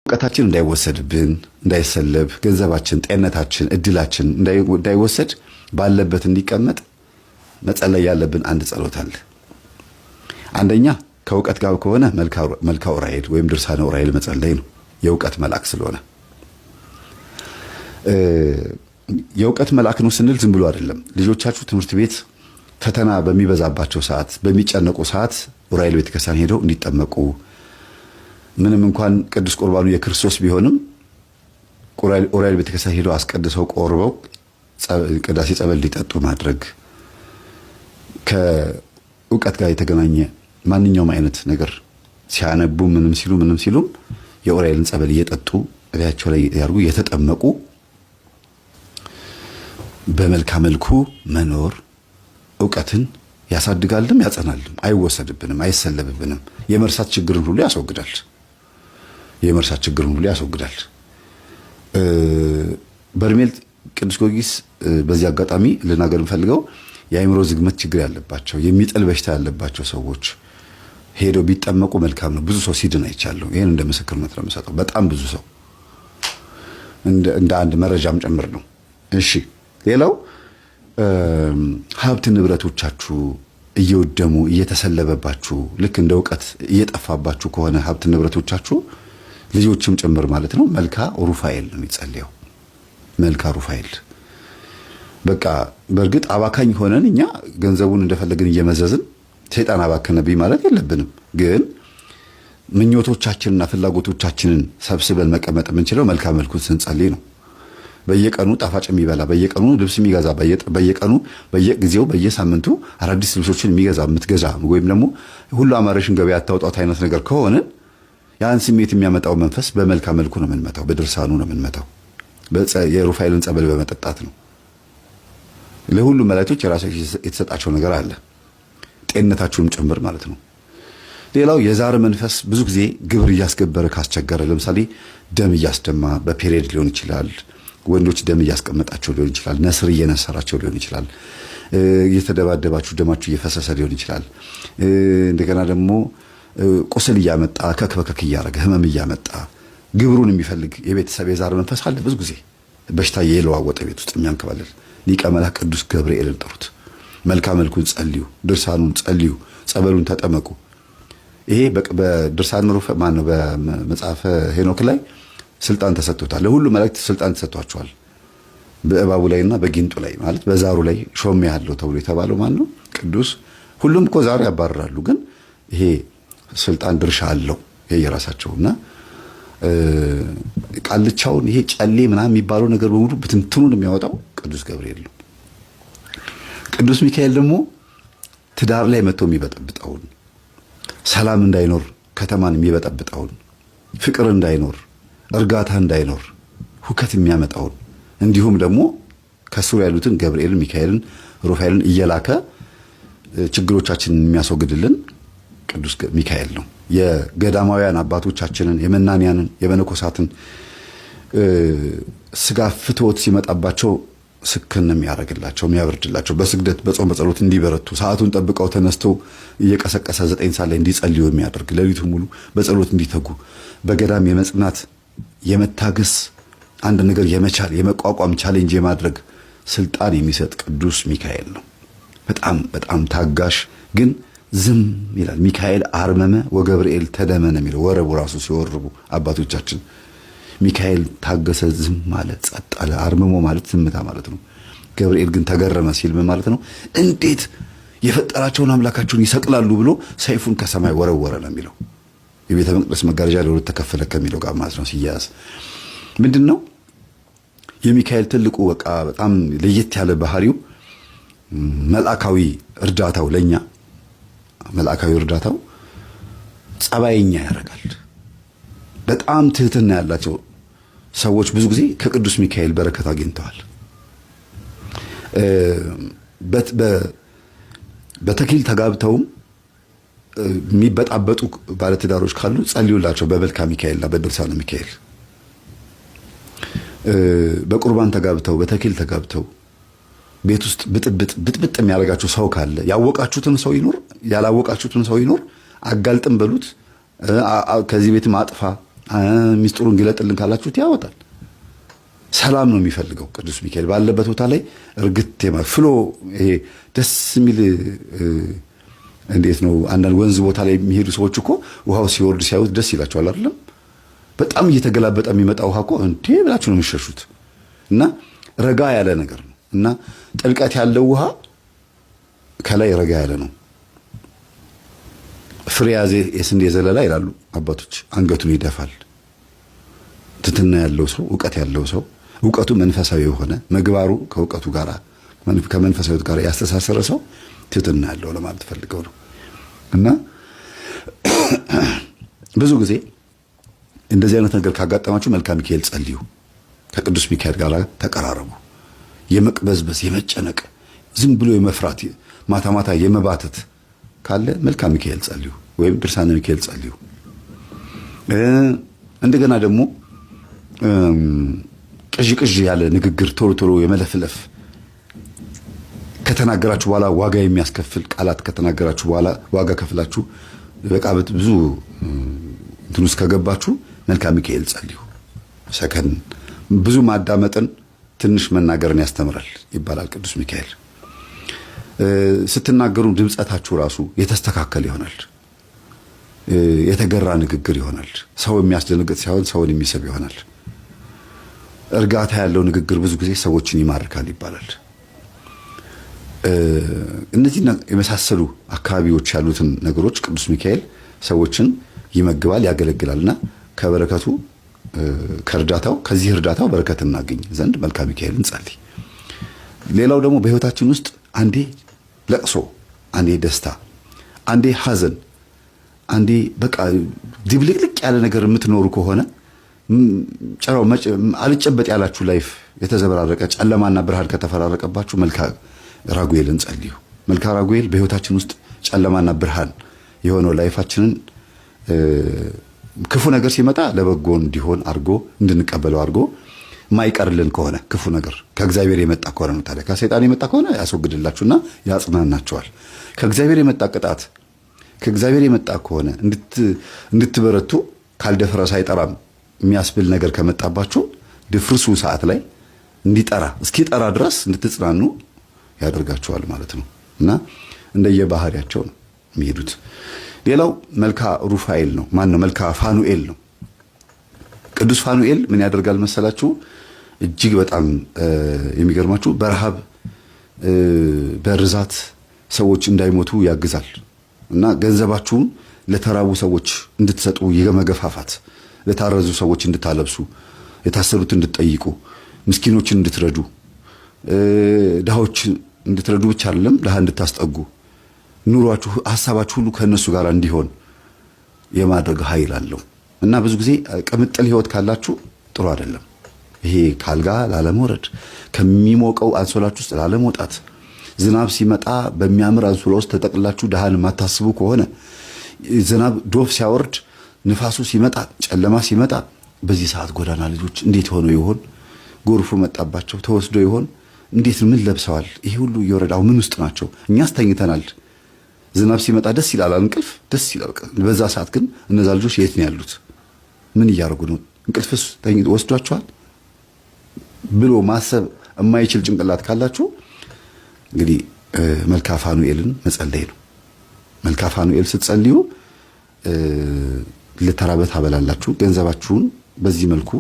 እውቀታችን እንዳይወሰድብን እንዳይሰለብ ገንዘባችን ጤንነታችን እድላችን እንዳይወሰድ ባለበት እንዲቀመጥ መጸለይ ያለብን አንድ ጸሎት አለ። አንደኛ ከእውቀት ጋር ከሆነ መልካ ዑራኤል ወይም ድርሳነ ዑራኤል መጸለይ ነው። የእውቀት መልአክ ስለሆነ የእውቀት መልአክ ነው ስንል ዝም ብሎ አይደለም። ልጆቻችሁ ትምህርት ቤት ፈተና በሚበዛባቸው ሰዓት በሚጨነቁ ሰዓት ዑራኤል ቤተክርስቲያን ሄደው እንዲጠመቁ ምንም እንኳን ቅዱስ ቁርባኑ የክርስቶስ ቢሆንም ዑራኤል ቤተክርስቲያን ሄደው አስቀድሰው ቆርበው ቅዳሴ ጸበል ሊጠጡ ማድረግ ከእውቀት ጋር የተገናኘ ማንኛውም አይነት ነገር ሲያነቡ ምንም ሲሉ የዑራኤልን ጸበል እየጠጡ እላያቸው ላይ ያርጉ የተጠመቁ በመልካም መልኩ መኖር እውቀትን ያሳድጋልም ያጸናልም፣ አይወሰድብንም፣ አይሰለብብንም። የመርሳት ችግርን ሁሉ ያስወግዳል። በርሜል ቅዱስ ጊዮርጊስ በዚህ አጋጣሚ ልናገር የምፈልገው የአእምሮ ዝግመት ችግር ያለባቸው የሚጥል በሽታ ያለባቸው ሰዎች ሄደው ቢጠመቁ መልካም ነው። ብዙ ሰው ሲድን አይቻለሁ። ይሄን እንደ ምስክርነት ነው የምሰጠው። በጣም ብዙ ሰው እንደ አንድ መረጃም ጭምር ነው። እሺ ሌላው ሀብት ንብረቶቻችሁ እየወደሙ እየተሰለበባችሁ ልክ እንደ እውቀት እየጠፋባችሁ ከሆነ ሀብት ንብረቶቻችሁ ልጆችም ጭምር ማለት ነው መልካ ሩፋኤል ነው የሚጸልየው። መልካ ሩፋኤል በቃ በእርግጥ አባካኝ ሆነን እኛ ገንዘቡን እንደፈለግን እየመዘዝን ሰይጣን አባከነብኝ ማለት የለብንም። ግን ምኞቶቻችንና ፍላጎቶቻችንን ሰብስበን መቀመጥ የምንችለው መልካ መልኩን ስንጸልይ ነው። በየቀኑ ጣፋጭ የሚበላ በየቀኑ ልብስ የሚገዛ በየቀኑ በየጊዜው በየሳምንቱ አዳዲስ ልብሶችን የምትገዛ ወይም ደግሞ ሁሉ አማረሽን ገበያ አታውጣት አይነት ነገር ከሆነ ያን ስሜት የሚያመጣው መንፈስ በመልካ መልኩ ነው የምንመታው፣ በድርሳኑ ነው የምንመታው፣ የሩፋኤልን ጸበል በመጠጣት ነው። ለሁሉ መላእክቶች የራሳቸው የተሰጣቸው ነገር አለ፣ ጤንነታችሁም ጭምር ማለት ነው። ሌላው የዛር መንፈስ ብዙ ጊዜ ግብር እያስገበረ ካስቸገረ፣ ለምሳሌ ደም እያስደማ በፔሪየድ ሊሆን ይችላል። ወንዶች ደም እያስቀመጣቸው ሊሆን ይችላል። ነስር እየነሰራቸው ሊሆን ይችላል። እየተደባደባችሁ ደማችሁ እየፈሰሰ ሊሆን ይችላል። እንደገና ደግሞ ቁስል እያመጣ ከክበከክ እያረገ ህመም እያመጣ ግብሩን የሚፈልግ የቤተሰብ የዛር መንፈስ አለ። ብዙ ጊዜ በሽታ የለዋወጠ ቤት ውስጥ የሚያንከባለል ሊቀ መላእክት ቅዱስ ገብርኤልን ጠሩት። መልካ መልኩን ጸልዩ፣ ድርሳኑን ጸልዩ፣ ጸበሉን ተጠመቁ። ይሄ በድርሳን ሩፍ ማነው በመጽሐፈ ሄኖክ ላይ ስልጣን ተሰጥቶታል። ለሁሉ መላእክት ስልጣን ተሰጥቷቸዋል። በእባቡ ላይና በጊንጡ ላይ ማለት በዛሩ ላይ ሾም ያለው ተብሎ የተባለው ማን ነው? ቅዱስ። ሁሉም እኮ ዛሩ ያባረራሉ፣ ግን ይሄ ስልጣን ድርሻ አለው የየራሳቸውና ቃልቻውን ይሄ ጨሌ ምናምን የሚባለው ነገር በሙሉ ብትንትኑን የሚያወጣው ቅዱስ ገብርኤል ነው። ቅዱስ ሚካኤል ደግሞ ትዳር ላይ መጥቶ የሚበጠብጠውን፣ ሰላም እንዳይኖር ከተማን የሚበጠብጠውን፣ ፍቅር እንዳይኖር እርጋታ እንዳይኖር ሁከት የሚያመጣውን እንዲሁም ደግሞ ከስሩ ያሉትን ገብርኤልን፣ ሚካኤልን፣ ሩፋኤልን እየላከ ችግሮቻችንን የሚያስወግድልን ቅዱስ ሚካኤል ነው። የገዳማውያን አባቶቻችንን የመናንያንን የመነኮሳትን ስጋ ፍትወት ሲመጣባቸው ስክን የሚያደርግላቸው የሚያበርድላቸው በስግደት በጾም በጸሎት እንዲበረቱ ሰዓቱን ጠብቀው ተነስተው እየቀሰቀሰ 9 ሰዓት ላይ እንዲጸልዩ የሚያደርግ ሌሊቱን ሙሉ በጸሎት እንዲተጉ በገዳም የመጽናት የመታገስ አንድ ነገር የመቻል የመቋቋም ቻሌንጅ የማድረግ ስልጣን የሚሰጥ ቅዱስ ሚካኤል ነው። በጣም በጣም ታጋሽ ግን ዝም ይላል። ሚካኤል አርመመ ወገብርኤል ተደመነ የሚለው ወረቡ ራሱ ሲወርቡ አባቶቻችን ሚካኤል ታገሰ፣ ዝም ማለት ጸጥ አለ። አርምሞ ማለት ዝምታ ማለት ነው። ገብርኤል ግን ተገረመ ሲል ምን ማለት ነው? እንዴት የፈጠራቸውን አምላካቸውን ይሰቅላሉ ብሎ ሰይፉን ከሰማይ ወረወረ ነው የሚለው። የቤተ መቅደስ መጋረጃ ለሁለት ተከፈለ ከሚለው ጋር ማለት ነው። ሲያያዝ ምንድነው የሚካኤል ትልቁ በቃ በጣም ለየት ያለ ባህሪው መልአካዊ እርዳታው፣ ለኛ መልአካዊ እርዳታው ጸባይኛ ያደርጋል። በጣም ትህትና ያላቸው ሰዎች ብዙ ጊዜ ከቅዱስ ሚካኤል በረከት አግኝተዋል። በተክሊል ተጋብተውም የሚበጣበጡ ባለትዳሮች ካሉ ጸልዩላቸው በመልካ ሚካኤልና በድርሳነ ሚካኤል። በቁርባን ተጋብተው በተክሊል ተጋብተው ቤት ውስጥ ብጥብጥ የሚያደርጋችሁ ሰው ካለ ያወቃችሁትን ሰው ይኖር ያላወቃችሁትን ሰው ይኖር አጋልጥም በሉት። ከዚህ ቤት ማጥፋ ሚስጥሩን ግለጥልን ካላችሁት ያወጣል። ሰላም ነው የሚፈልገው ቅዱስ ሚካኤል ባለበት ቦታ ላይ እርግጥ ፍሎ ይሄ ደስ የሚል እንዴት ነው አንዳንድ ወንዝ ቦታ ላይ የሚሄዱ ሰዎች እኮ ውሃው ሲወርድ ሲያዩት ደስ ይላቸዋል አይደለም? በጣም እየተገላበጠ የሚመጣ ውሃ እኮ እንዴ ብላችሁ ነው የሚሸሹት። እና ረጋ ያለ ነገር ነው እና ጥልቀት ያለው ውሃ ከላይ ረጋ ያለ ነው። ፍሬ ያዘ የስንዴ ዘለላ ይላሉ አባቶች፣ አንገቱን ይደፋል። ትትና ያለው ሰው ዕውቀት ያለው ሰው ዕውቀቱ መንፈሳዊ የሆነ ምግባሩ ከዕውቀቱ ጋር ከመንፈሳዊት ጋር ያስተሳሰረ ሰው ትትና ያለው ለማለት ፈልገው ነው። እና ብዙ ጊዜ እንደዚህ አይነት ነገር ካጋጠማችሁ መልካ ሚካኤል ጸልዩ፣ ከቅዱስ ሚካኤል ጋር ተቀራረቡ። የመቅበዝበዝ የመጨነቅ ዝም ብሎ የመፍራት ማታ ማታ የመባተት ካለ መልካ ሚካኤል ጸልዩ ወይም ድርሳነ ሚካኤል ጸልዩ። እንደገና ደግሞ ቅዥ ያለ ንግግር ቶሎ ቶሎ የመለፍለፍ ከተናገራችሁ በኋላ ዋጋ የሚያስከፍል ቃላት ከተናገራችሁ በኋላ ዋጋ ከፍላችሁ በቃ ብዙ እንትን ውስጥ ከገባችሁ መልካ ሚካኤል ጸልዩ። ሰከን ብዙ ማዳመጥን ትንሽ መናገርን ያስተምራል ይባላል ቅዱስ ሚካኤል። ስትናገሩ ድምጸታችሁ ራሱ የተስተካከለ ይሆናል። የተገራ ንግግር ይሆናል። ሰው የሚያስደነግጥ ሳይሆን ሰውን የሚስብ ይሆናል። እርጋታ ያለው ንግግር ብዙ ጊዜ ሰዎችን ይማርካል ይባላል። እነዚህ የመሳሰሉ አካባቢዎች ያሉትን ነገሮች ቅዱስ ሚካኤል ሰዎችን ይመግባል፣ ያገለግላልና ከበረከቱ ከእርዳታው ከዚህ እርዳታው በረከት እናገኝ ዘንድ መልካ ሚካኤልን ጸልይ። ሌላው ደግሞ በህይወታችን ውስጥ አንዴ ለቅሶ፣ አንዴ ደስታ፣ አንዴ ሐዘን፣ አንዴ በቃ ድብልቅልቅ ያለ ነገር የምትኖሩ ከሆነ ጨራው አልጨበጥ ያላችሁ ላይፍ የተዘበራረቀ ጨለማና ብርሃን ከተፈራረቀባችሁ መልካ ራጉኤልን ጸልዩ። መልካ ራጉኤል በህይወታችን ውስጥ ጨለማና ብርሃን የሆነው ላይፋችንን ክፉ ነገር ሲመጣ ለበጎ እንዲሆን አርጎ እንድንቀበለው አርጎ ማይቀርልን ከሆነ ክፉ ነገር ከእግዚአብሔር የመጣ ከሆነ ነው። ታዲያ ከሰይጣን የመጣ ከሆነ ያስወግድላችሁና ያጽናናችኋል። ከእግዚአብሔር የመጣ ቅጣት ከእግዚአብሔር የመጣ ከሆነ እንድትበረቱ ካልደፈረሰ አይጠራም የሚያስብል ነገር ከመጣባችሁ ድፍርሱ ሰዓት ላይ እንዲጠራ እስኪጠራ ድረስ እንድትጽናኑ ያደርጋችኋል ማለት ነው። እና እንደየባህሪያቸው ነው የሚሄዱት። ሌላው መልካ ሩፋኤል ነው። ማን ነው? መልካ ፋኑኤል ነው። ቅዱስ ፋኑኤል ምን ያደርጋል መሰላችሁ? እጅግ በጣም የሚገርማችሁ በረሃብ በርዛት ሰዎች እንዳይሞቱ ያግዛል እና ገንዘባችሁን ለተራቡ ሰዎች እንድትሰጡ የመገፋፋት፣ ለታረዙ ሰዎች እንድታለብሱ፣ የታሰሩት እንድትጠይቁ፣ ምስኪኖችን እንድትረዱ፣ ድሃዎች እንድትረዱ ብቻ አይደለም ድሃ እንድታስጠጉ፣ ኑሯችሁ ሐሳባችሁ ሁሉ ከነሱ ጋር እንዲሆን የማድረግ ኃይል አለው እና ብዙ ጊዜ ቅምጥል ህይወት ካላችሁ ጥሩ አይደለም። ይሄ ካልጋ ላለመውረድ፣ ከሚሞቀው አንሶላችሁ ውስጥ ላለመውጣት፣ ዝናብ ሲመጣ በሚያምር አንሶላ ውስጥ ተጠቅላችሁ ድሃን ማታስቡ ከሆነ ዝናብ ዶፍ ሲያወርድ ንፋሱ ሲመጣ ጨለማ ሲመጣ በዚህ ሰዓት ጎዳና ልጆች እንዴት ሆነው ይሆን? ጎርፉ መጣባቸው ተወስዶ ይሆን? እንዴት ምን ለብሰዋል? ይሄ ሁሉ እየወረዳው ምን ውስጥ ናቸው? እኛስ ተኝተናል። ዝናብ ሲመጣ ደስ ይላል፣ እንቅልፍ ደስ ይላል። በዛ ሰዓት ግን እነዛ ልጆች የት ነው ያሉት? ምን እያደረጉ ነው? እንቅልፍስ ወስዷቸዋል ብሎ ማሰብ የማይችል ጭንቅላት ካላችሁ እንግዲህ መልካ ፋኑኤልን መጸለይ ነው። መልካ ፋኑኤል ስትጸልዩ ለተራበት አበላላችሁ። ገንዘባችሁን በዚህ መልኩ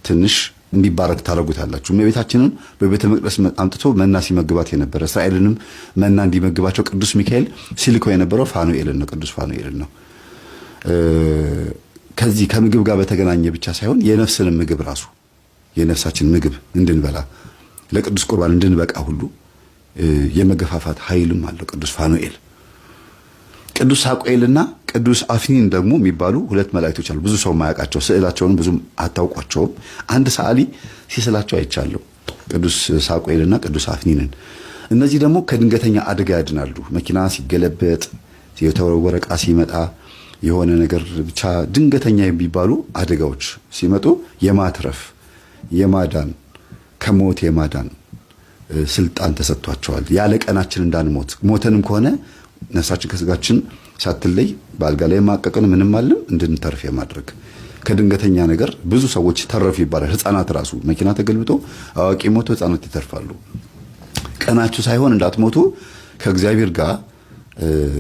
ትንሽ እንዲባረክ ታደርጉታላችሁ። እመቤታችንን በቤተ መቅደስ አምጥቶ መና ሲመግባት የነበረ እስራኤልንም መና እንዲመግባቸው ቅዱስ ሚካኤል ሲልከው የነበረው ፋኑኤልን ነው፣ ቅዱስ ፋኑኤልን ነው። ከዚህ ከምግብ ጋር በተገናኘ ብቻ ሳይሆን የነፍስንም ምግብ ራሱ የነፍሳችን ምግብ እንድንበላ ለቅዱስ ቁርባን እንድንበቃ ሁሉ የመገፋፋት ኃይልም አለው ቅዱስ ፋኑኤል። ቅዱስ ሳቁኤልና ቅዱስ አፍኒን ደግሞ የሚባሉ ሁለት መላእክቶች አሉ። ብዙ ሰው ማያውቃቸው፣ ስዕላቸውንም ብዙም አታውቋቸውም። አንድ ሰዓሊ ሲስላቸው አይቻለሁ፣ ቅዱስ ሳቁኤልና ቅዱስ አፍኒንን። እነዚህ ደግሞ ከድንገተኛ አደጋ ያድናሉ። መኪና ሲገለበጥ፣ የተወረወረ ዕቃ ሲመጣ፣ የሆነ ነገር ብቻ ድንገተኛ የሚባሉ አደጋዎች ሲመጡ የማትረፍ የማዳን ከሞት የማዳን ስልጣን ተሰጥቷቸዋል። ያለ ቀናችን እንዳንሞት ሞተንም ከሆነ ነፍሳችን ከስጋችን ሳትለይ በአልጋ ላይ ማቀቀን ምንም አለም እንድንተርፍ የማድረግ ከድንገተኛ ነገር ብዙ ሰዎች ተረፉ ይባላል። ህፃናት ራሱ መኪና ተገልብጦ አዋቂ ሞቶ ህፃናት ይተርፋሉ። ቀናችሁ ሳይሆን እንዳትሞቱ ከእግዚአብሔር ጋር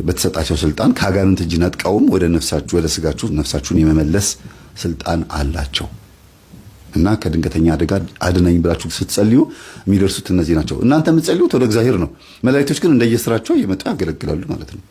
በተሰጣቸው ስልጣን ከአጋንንት እጅ ነጥቀውም ወደ ነፍሳችሁ ወደ ስጋችሁ ነፍሳችሁን የመመለስ ስልጣን አላቸው እና ከድንገተኛ አደጋ አድነኝ ብላችሁ ስትጸልዩ የሚደርሱት እነዚህ ናቸው። እናንተ የምትጸልዩት ወደ እግዚአብሔር ነው። መላእክቶች ግን እንደየስራቸው እየመጡ ያገለግላሉ ማለት ነው።